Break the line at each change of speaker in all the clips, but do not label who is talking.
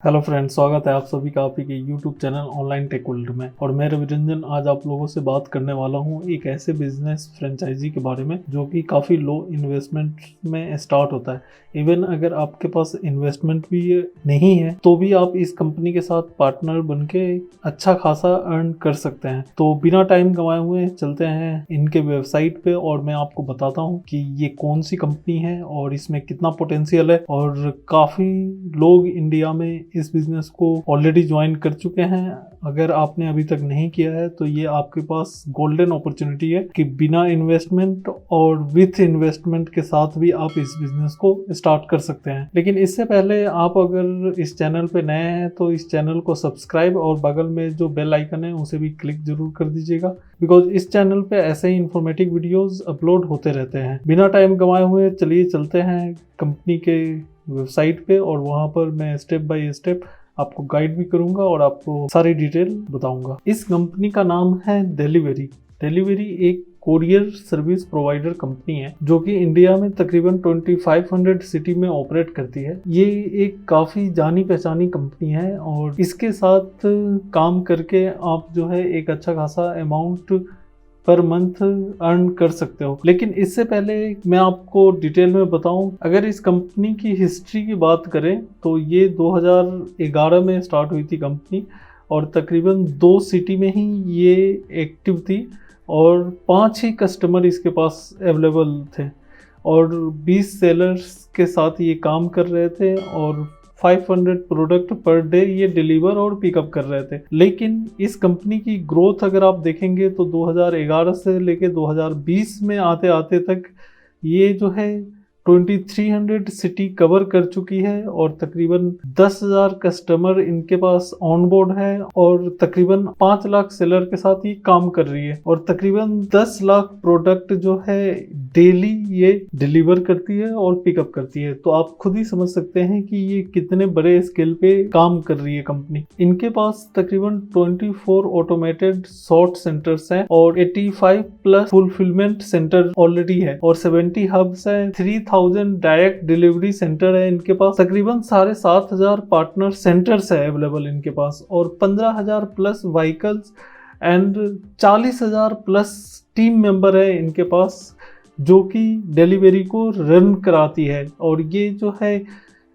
Hello friends, स्वागत है आप सभी का आपके YouTube channel online tech world में। और मैं रविरंजन आज आप लोगों से बात करने वाला हूं एक ऐसे बिजनेस फ्रेंचाइजी के बारे में जो कि काफ़ी लो इन्वेस्टमेंट में स्टार्ट होता है। इवन अगर आपके पास इन्वेस्टमेंट भी नहीं है तो भी आप इस कंपनी के साथ पार्टनर बन के अच्छा खासा अर्न कर सकते हैं। तो बिना टाइम गंवाए हुए चलते हैं इनके वेबसाइट पे और मैं आपको बताता हूँ कि ये कौन सी कंपनी है और इसमें कितना पोटेंशियल है। और काफ़ी लोग इंडिया में इस बिजनेस को ऑलरेडी ज्वाइन कर चुके हैं। अगर आपने अभी तक नहीं किया है तो ये आपके पास गोल्डन अपॉर्चुनिटी है कि बिना इन्वेस्टमेंट और विथ इन्वेस्टमेंट के साथ भी आप इस बिजनेस को स्टार्ट कर सकते हैं। लेकिन इससे पहले आप अगर इस चैनल पे नए हैं तो इस चैनल को सब्सक्राइब और बगल में जो बेल आइकन है उसे भी क्लिक जरूर कर दीजिएगा, बिकॉज इस चैनल पे ऐसे ही इंफॉर्मेटिव वीडियोस अपलोड होते रहते हैं। बिना टाइम गंवाए हुए चलिए चलते हैं कंपनी के वेबसाइट पे और वहाँ पर मैं स्टेप बाय स्टेप आपको गाइड भी करूंगा और आपको सारी डिटेल बताऊंगा। इस कंपनी का नाम है डिलीवरी। डिलीवरी एक कोरियर सर्विस प्रोवाइडर कंपनी है जो कि इंडिया में तकरीबन 2500 सिटी में ऑपरेट करती है। ये एक काफ़ी जानी पहचानी कंपनी है और इसके साथ काम करके आप जो है एक अच्छा खासा अमाउंट पर मंथ अर्न कर सकते हो। लेकिन इससे पहले मैं आपको डिटेल में बताऊं, अगर इस कंपनी की हिस्ट्री की बात करें तो ये 2011 में स्टार्ट हुई थी कंपनी और तकरीबन 2 सिटी में ही ये एक्टिव थी और 5 ही कस्टमर इसके पास अवेलेबल थे और 20 सेलर्स के साथ ये काम कर रहे थे और 500 प्रोडक्ट पर डे ये डिलीवर और पिकअप कर रहे थे। लेकिन इस कंपनी की ग्रोथ अगर आप देखेंगे तो 2011 से लेके 2020 में आते आते तक ये जो है 2300 सिटी कवर कर चुकी है और तकरीबन 10,000 कस्टमर इनके पास ऑन बोर्ड है और तकरीबन 5 लाख सेलर के साथ ये काम कर रही है और तकरीबन 10 लाख प्रोडक्ट जो है डेली ये डिलीवर करती है और पिकअप करती है। तो आप खुद ही समझ सकते हैं कि ये कितने बड़े स्केल पे काम कर रही है कंपनी। इनके पास तकरीबन 24 ऑटोमेटेड सॉर्ट सेंटर्स हैं और 85 प्लस फुलफिलमेंट सेंटर ऑलरेडी है और 70 हब्स है। 3000 डायरेक्ट डिलीवरी सेंटर है इनके पास। तकरीबन 7,500 पार्टनर सेंटर्स है अवेलेबल इनके पास और 15,000 plus vehicles and 40,000 plus team member है इनके पास जो कि डिलीवरी को रन कराती है। और ये जो है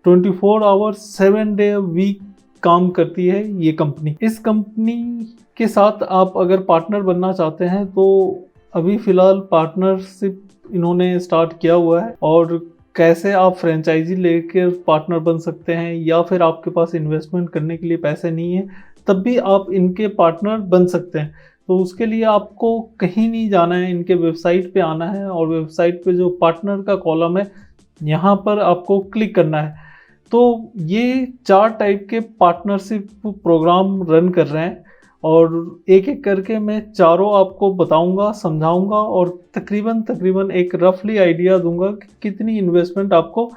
24 आवर्स 7 डे वीक काम करती है ये कंपनी। इस कंपनी के साथ आप अगर पार्टनर बनना चाहते हैं तो अभी फिलहाल पार्टनरशिप इन्होंने स्टार्ट किया हुआ है और कैसे आप फ्रेंचाइजी लेकर पार्टनर बन सकते हैं या फिर आपके पास इन्वेस्टमेंट करने के लिए पैसे नहीं है तब भी आप इनके पार्टनर बन सकते हैं। तो उसके लिए आपको कहीं नहीं जाना है, इनके वेबसाइट पे आना है और वेबसाइट पे जो पार्टनर का कॉलम है यहाँ पर आपको क्लिक करना है। तो ये 4 टाइप के पार्टनरशिप प्रोग्राम रन कर रहे हैं और एक एक करके मैं चारों आपको बताऊंगा, समझाऊंगा और तकरीबन एक रफली आइडिया दूंगा कि कितनी इन्वेस्टमेंट आपको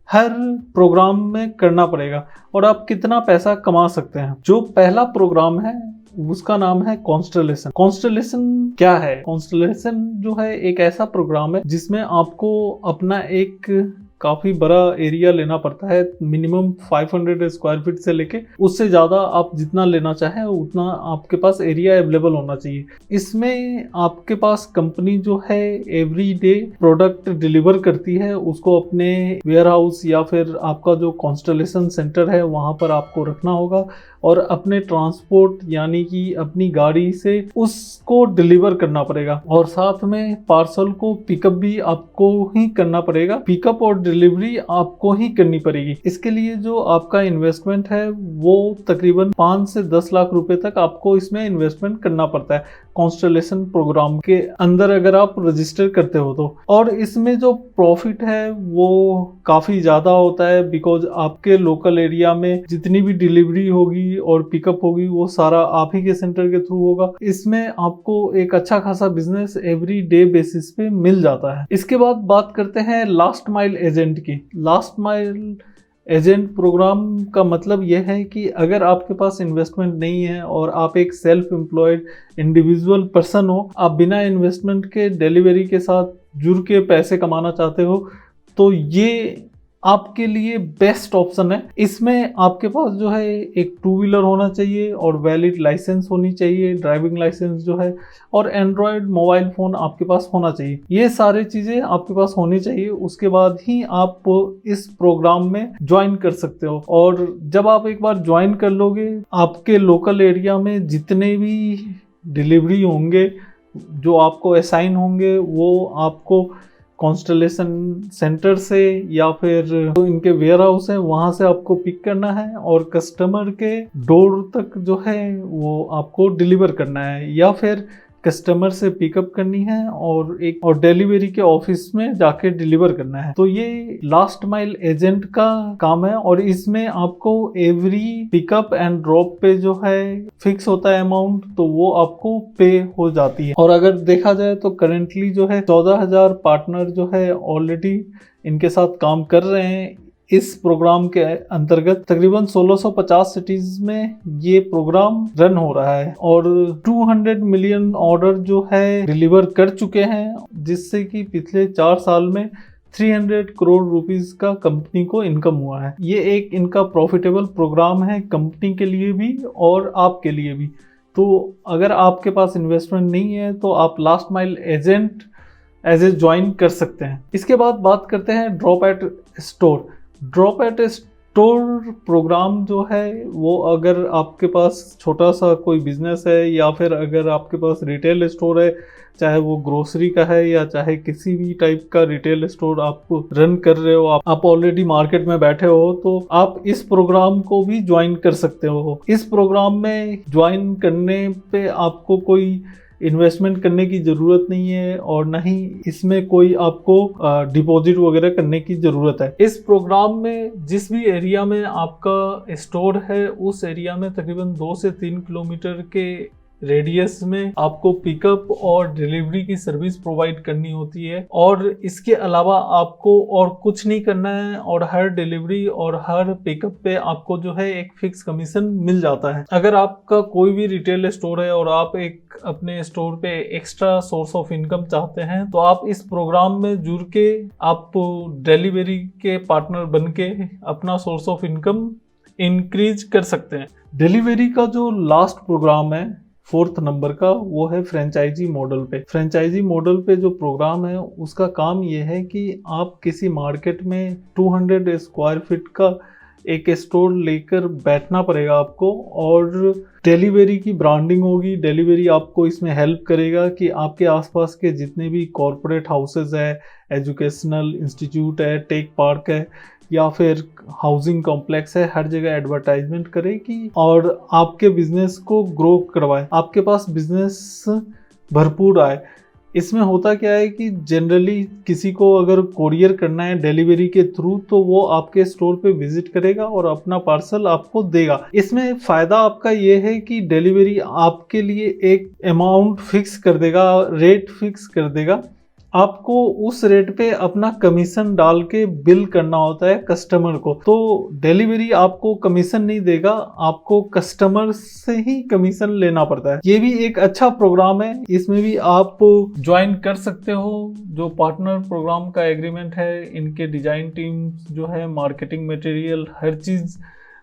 हर प्रोग्राम में करना पड़ेगा और आप कितना पैसा कमा सकते हैं। जो पहला प्रोग्राम है उसका नाम है कॉन्स्टलेशन। कॉन्स्टलेशन क्या है? कॉन्स्टलेशन जो है एक ऐसा प्रोग्राम है जिसमें आपको अपना एक काफ़ी बड़ा एरिया लेना पड़ता है। मिनिमम 500 स्क्वायर फीट से लेके उससे ज़्यादा आप जितना लेना चाहें उतना आपके पास एरिया अवेलेबल होना चाहिए। इसमें आपके पास कंपनी जो है एवरी डे प्रोडक्ट डिलीवर करती है, उसको अपने वेयर हाउस या फिर आपका जो कॉन्स्टलेशन सेंटर है वहाँ पर आपको रखना होगा और अपने ट्रांसपोर्ट यानी कि अपनी गाड़ी से उसको डिलीवर करना पड़ेगा और साथ में पार्सल को पिकअप भी आपको ही करना पड़ेगा। पिकअप और डिलीवरी आपको ही करनी पड़ेगी। इसके लिए जो आपका इन्वेस्टमेंट है वो तकरीबन 5 से 10 लाख रुपए तक आपको इसमें इन्वेस्टमेंट करना पड़ता है कॉन्स्टलेशन प्रोग्राम के अंदर अगर आप रजिस्टर करते हो तो। और इसमें जो प्रॉफिट है वो काफ़ी ज़्यादा होता है बिकॉज आपके लोकल एरिया में जितनी भी डिलीवरी होगी और पिकअप होगी वो सारा आप ही के सेंटर के थ्रू होगा। इसमें आपको एक अच्छा खासा बिजनेस एवरी डे बेसिस पे मिल जाता है। इसके बाद बात करते हैं लास्ट माइल एजेंट की। लास्ट माइल एजेंट प्रोग्राम का मतलब यह है कि अगर आपके पास इन्वेस्टमेंट नहीं है और आप एक सेल्फ एम्प्लॉयड इंडिविजुअल पर्सन हो, आप बिना इन्वेस्टमेंट के डिलीवरी के साथ जुड़ के पैसे कमाना चाहते हो तो ये आपके लिए बेस्ट ऑप्शन है। इसमें आपके पास जो है एक 2 व्हीलर होना चाहिए और वैलिड लाइसेंस होनी चाहिए, ड्राइविंग लाइसेंस जो है, और एंड्रॉयड मोबाइल फ़ोन आपके पास होना चाहिए। ये सारी चीज़ें आपके पास होनी चाहिए, उसके बाद ही आप इस प्रोग्राम में ज्वाइन कर सकते हो। और जब आप एक बार ज्वाइन कर लोगे, आपके लोकल एरिया में जितने भी डिलीवरी होंगे जो आपको असाइन होंगे, वो आपको कॉन्स्टलेशन सेंटर से या फिर जो इनके वेयर हाउस है वहां से आपको पिक करना है और कस्टमर के डोर तक जो है वो आपको डिलीवर करना है, या फिर कस्टमर से पिकअप करनी है और डिलीवरी के ऑफिस में जाके डिलीवर करना है। तो ये लास्ट माइल एजेंट का काम है और इसमें आपको एवरी पिकअप एंड ड्रॉप पे जो है फिक्स होता है अमाउंट, तो वो आपको पे हो जाती है। और अगर देखा जाए तो करेंटली जो है 14,000 पार्टनर जो है ऑलरेडी इनके साथ काम कर रहे हैं। इस प्रोग्राम के अंतर्गत तकरीबन 1650 सिटीज में ये प्रोग्राम रन हो रहा है और 200 मिलियन ऑर्डर जो है डिलीवर कर चुके हैं, जिससे कि पिछले 4 साल में 300 करोड़ रुपीस का कंपनी को इनकम हुआ है। ये एक इनका प्रॉफिटेबल प्रोग्राम है कंपनी के लिए भी और आपके लिए भी। तो अगर आपके पास इन्वेस्टमेंट नहीं है तो आप last mile agent as a join कर सकते हैं। इसके बाद बात करते हैं drop at store. Drop at store program जो है वो अगर आपके पास छोटा सा कोई बिजनेस है या फिर अगर आपके पास रिटेल स्टोर है, चाहे वो ग्रोसरी का है या चाहे किसी भी टाइप का रिटेल स्टोर आप रन कर रहे हो, आप ऑलरेडी मार्केट में बैठे हो, तो आप इस प्रोग्राम को भी ज्वाइन कर सकते हो। इस प्रोग्राम में ज्वाइन करने पे आपको कोई इन्वेस्टमेंट करने की ज़रूरत नहीं है और ना ही इसमें कोई आपको डिपॉजिट वगैरह करने की ज़रूरत है। इस प्रोग्राम में जिस भी एरिया में आपका स्टोर है उस एरिया में तकरीबन 2 से 3 किलोमीटर के रेडियस में आपको पिकअप और डिलीवरी की सर्विस प्रोवाइड करनी होती है और इसके अलावा आपको और कुछ नहीं करना है और हर डिलीवरी और हर पिकअप पे आपको जो है एक फिक्स कमीशन मिल जाता है। अगर आपका कोई भी रिटेल स्टोर है और आप एक अपने स्टोर पे एक्स्ट्रा सोर्स ऑफ इनकम चाहते हैं तो आप इस प्रोग्राम में जुड़ के आप डिलीवरी के पार्टनर बन के अपना सोर्स ऑफ इनकम इंक्रीज कर सकते हैं। डिलीवरी का जो लास्ट प्रोग्राम है 4th नंबर का, वो है फ्रेंचाइजी मॉडल पे। फ्रेंचाइजी मॉडल पे जो प्रोग्राम है उसका काम ये है कि आप किसी मार्केट में 200 स्क्वायर फीट का एक स्टोर लेकर बैठना पड़ेगा आपको और डिलीवरी की ब्रांडिंग होगी। डिलीवरी आपको इसमें हेल्प करेगा कि आपके आसपास के जितने भी कॉरपोरेट हाउसेज है, एजुकेशनल इंस्टीट्यूट है, टेक पार्क है या फिर हाउसिंग कॉम्प्लेक्स है, हर जगह एडवर्टाइजमेंट करेगी और आपके बिजनेस को ग्रो करवाए, आपके पास बिजनेस भरपूर आए। इसमें होता क्या है कि जनरली किसी को अगर कोरियर करना है डिलीवरी के थ्रू तो वो आपके स्टोर पे विजिट करेगा और अपना पार्सल आपको देगा। इसमें फ़ायदा आपका ये है कि डिलीवरी आपके लिए एक अमाउंट फिक्स कर देगा, रेट फिक्स कर देगा। आपको उस रेट पे अपना कमीशन डाल के बिल करना होता है कस्टमर को। तो डिलीवरी आपको कमीशन नहीं देगा, आपको कस्टमर से ही कमीशन लेना पड़ता है। ये भी एक अच्छा प्रोग्राम है, इसमें भी आप ज्वाइन कर सकते हो। जो पार्टनर प्रोग्राम का एग्रीमेंट है, इनके डिजाइन टीम जो है, मार्केटिंग मटेरियल, हर चीज़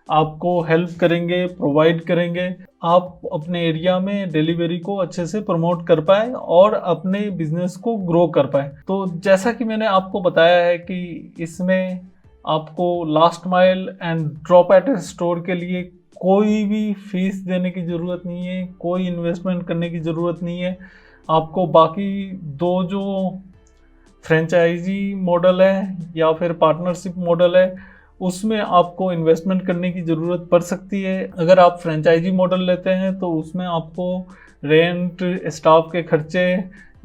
आपको हेल्प करेंगे, प्रोवाइड करेंगे। आप अपने एरिया में डिलीवरी को अच्छे से प्रमोट कर पाए और अपने बिजनेस को ग्रो कर पाए। तो जैसा कि मैंने आपको बताया है कि इसमें आपको last mile and drop at store के लिए कोई भी फीस देने की ज़रूरत नहीं है, कोई इन्वेस्टमेंट करने की ज़रूरत नहीं है। आपको बाकी दो जो फ्रेंचाइजी मॉडल है या फिर पार्टनरशिप मॉडल है उसमें आपको इन्वेस्टमेंट करने की ज़रूरत पड़ सकती है। अगर आप फ्रेंचाइजी मॉडल लेते हैं तो उसमें आपको रेंट, स्टाफ के खर्चे,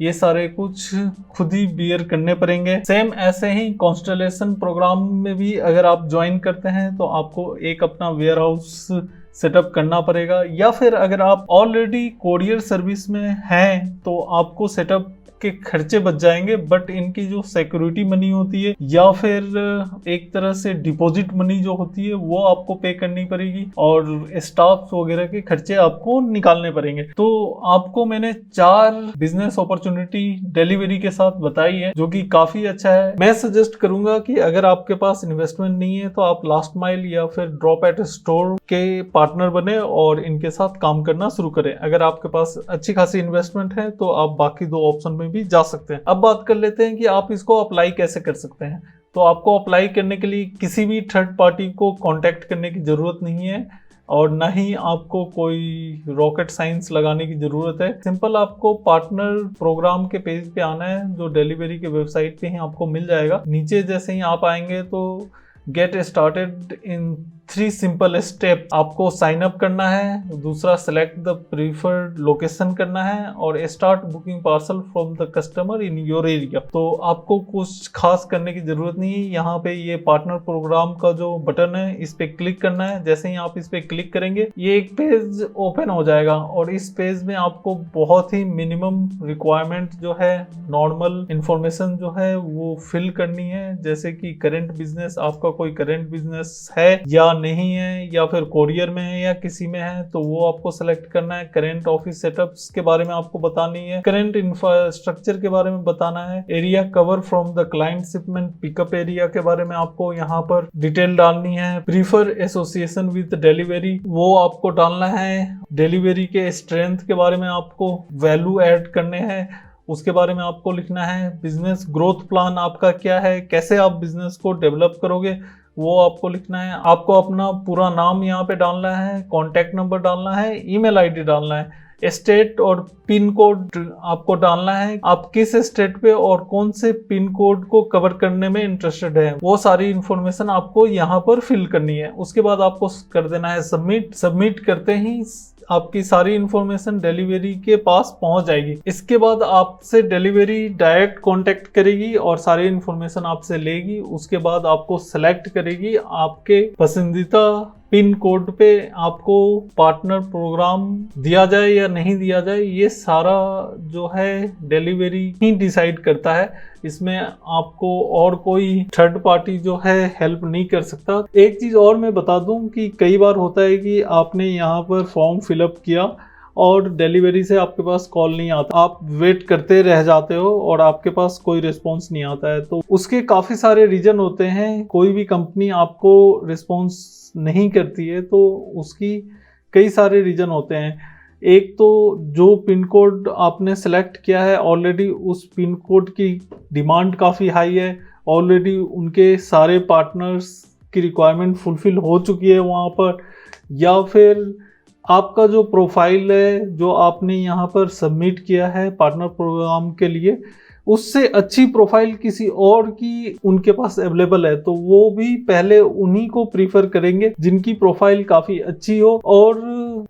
ये सारे कुछ खुद ही बियर करने पड़ेंगे। सेम ऐसे ही कॉन्स्टलेशन प्रोग्राम में भी अगर आप ज्वाइन करते हैं तो आपको एक अपना वेयर हाउस सेटअप करना पड़ेगा, या फिर अगर आप ऑलरेडी कोरियर सर्विस में हैं तो आपको सेटअप आपके खर्चे बच जाएंगे, बट इनकी जो सिक्योरिटी मनी होती है या फिर एक तरह से डिपॉजिट मनी जो होती है वो आपको पे करनी पड़ेगी और स्टाफ वगैरह के खर्चे आपको निकालने पड़ेंगे। तो आपको मैंने 4 बिजनेस अपॉर्चुनिटी डिलीवरी के साथ बताई है जो कि काफी अच्छा है। मैं सजेस्ट करूंगा कि अगर आपके पास इन्वेस्टमेंट नहीं है तो आप लास्ट माइल या फिर ड्रॉप एट स्टोर के पार्टनर बने और इनके साथ काम करना शुरू करें। अगर आपके पास अच्छी खासी इन्वेस्टमेंट है तो आप बाकी 2 ऑप्शन में भी जा सकते हैं। अब बात कर लेते हैं कि आप इसको अप्लाई कैसे कर सकते हैं। तो आपको अप्लाई करने के लिए किसी भी थर्ड पार्टी को कांटेक्ट करने की ज़रूरत नहीं है और ना ही आपको कोई रॉकेट साइंस लगाने की ज़रूरत है। सिंपल आपको पार्टनर प्रोग्राम के पेज पे आना है जो डिलीवरी के वेबसाइट पे ही आपको मिल जाएगा। नीचे जैसे ही आप आएंगे तो get started in 3 simple step, आपको साइन अप करना है, दूसरा सेलेक्ट द प्रीफर्ड लोकेशन करना है और start booking parcel from the customer in your area. तो आपको कुछ खास करने की जरूरत नहीं है। यहाँ पे ये पार्टनर प्रोग्राम का जो बटन है इस पे क्लिक करना है। जैसे ही आप इस पे क्लिक करेंगे ये एक पेज ओपन हो जाएगा और इस पेज में आपको बहुत ही मिनिमम रिक्वायरमेंट जो है, नॉर्मल इंफॉर्मेशन जो है वो फिल करनी है। जैसे कि करेंट बिजनेस, आपका कोई करेंट बिजनेस है या नहीं है, या फिर कोरियर में है या किसी में है, तो वो आपको सेलेक्ट करना है। करेंट ऑफिस सेटअप्स के बारे में आपको बतानी है, करेंट इंफ्रास्ट्रक्चर के बारे में बताना है, area cover from the client shipment pickup area के बारे में आपको यहाँ पर डिटेल डालनी है। प्रीफर एसोसिएशन विद डिलीवरी वो आपको डालना है। डिलीवरी के स्ट्रेंथ के बारे में आपको वैल्यू ऐड करने हैं, उसके बारे में आपको लिखना है। बिजनेस ग्रोथ प्लान आपका क्या है, कैसे आप बिजनेस को डेवलप करोगे वो आपको लिखना है। आपको अपना पूरा नाम यहाँ पे डालना है, कॉन्टैक्ट नंबर डालना है, ईमेल आईडी डालना है, स्टेट और पिन कोड आपको डालना है। आप किस स्टेट पे और कौन से पिन कोड को कवर करने में इंटरेस्टेड है वो सारी इंफॉर्मेशन आपको यहाँ पर फिल करनी है। उसके बाद आपको कर देना है सबमिट। सबमिट करते ही आपकी सारी इंफॉर्मेशन डिलीवरी के पास पहुंच जाएगी। इसके बाद आपसे डिलीवरी डायरेक्ट कांटेक्ट करेगी और सारी इंफॉर्मेशन आपसे लेगी। उसके बाद आपको सेलेक्ट करेगी, आपके पसंदीदा पिन कोड पे आपको पार्टनर प्रोग्राम दिया जाए या नहीं दिया जाए, ये सारा जो है डिलीवरी ही डिसाइड करता है। इसमें आपको और कोई थर्ड पार्टी जो है हेल्प नहीं कर सकता। एक चीज और मैं बता दूं कि कई बार होता है कि आपने यहाँ पर फॉर्म फिलअप किया और डिलीवरी से आपके पास कॉल नहीं आता, आप वेट करते रह जाते हो और आपके पास कोई रिस्पॉन्स नहीं आता है। तो उसके काफ़ी सारे रीजन होते हैं। कोई भी कंपनी आपको रिस्पॉन्स नहीं करती है तो उसकी कई सारे रीजन होते हैं। एक तो जो पिन कोड आपने सेलेक्ट किया है ऑलरेडी उस पिन कोड की डिमांड काफ़ी हाई है, ऑलरेडी उनके सारे पार्टनर्स की रिक्वायरमेंट फुलफिल हो चुकी है वहाँ पर, या फिर आपका जो प्रोफाइल है जो आपने यहाँ पर सबमिट किया है पार्टनर प्रोग्राम के लिए उससे अच्छी प्रोफाइल किसी और की उनके पास अवेलेबल है, तो वो भी पहले उन्हीं को प्रीफर करेंगे जिनकी प्रोफाइल काफ़ी अच्छी हो और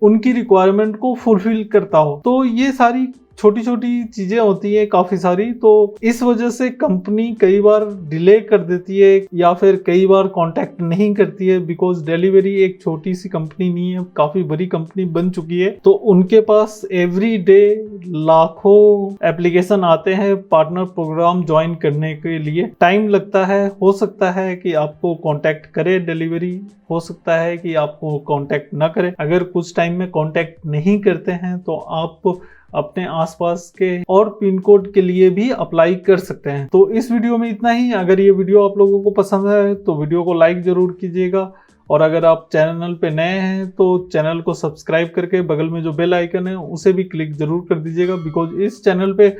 उनकी रिक्वायरमेंट को फुलफिल करता हो। तो ये सारी छोटी छोटी चीजें होती हैं काफी सारी, तो इस वजह से कंपनी कई बार डिले कर देती है या फिर कई बार कांटेक्ट नहीं करती है। बिकॉज डिलीवरी एक छोटी सी कंपनी नहीं है, काफी बड़ी कंपनी बन चुकी है। तो उनके पास एवरी डे लाखों एप्लीकेशन आते हैं पार्टनर प्रोग्राम ज्वाइन करने के लिए। टाइम लगता है, हो सकता है कि आपको कांटेक्ट करे डिलीवरी, हो सकता है कि आपको कांटेक्ट ना करे। अगर कुछ टाइम में कांटेक्ट नहीं करते हैं तो आप अपने आसपास के और पिन कोड के लिए भी अप्लाई कर सकते हैं। तो इस वीडियो में इतना ही। अगर ये वीडियो आप लोगों को पसंद है तो वीडियो को लाइक जरूर कीजिएगा और अगर आप चैनल पे नए हैं तो चैनल को सब्सक्राइब करके बगल में जो बेल आइकन है उसे भी क्लिक जरूर कर दीजिएगा। बिकॉज इस चैनल पे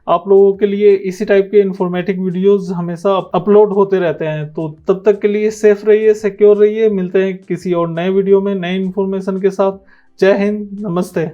आप लोगों के लिए इसी टाइप के इन्फॉर्मेटिव वीडियोस हमेशा अपलोड होते रहते हैं। तो तब तक के लिए सेफ रहिए, सिक्योर रहिए। मिलते हैं किसी और नए वीडियो में नए इन्फॉर्मेशन के साथ। जय हिंद, नमस्ते।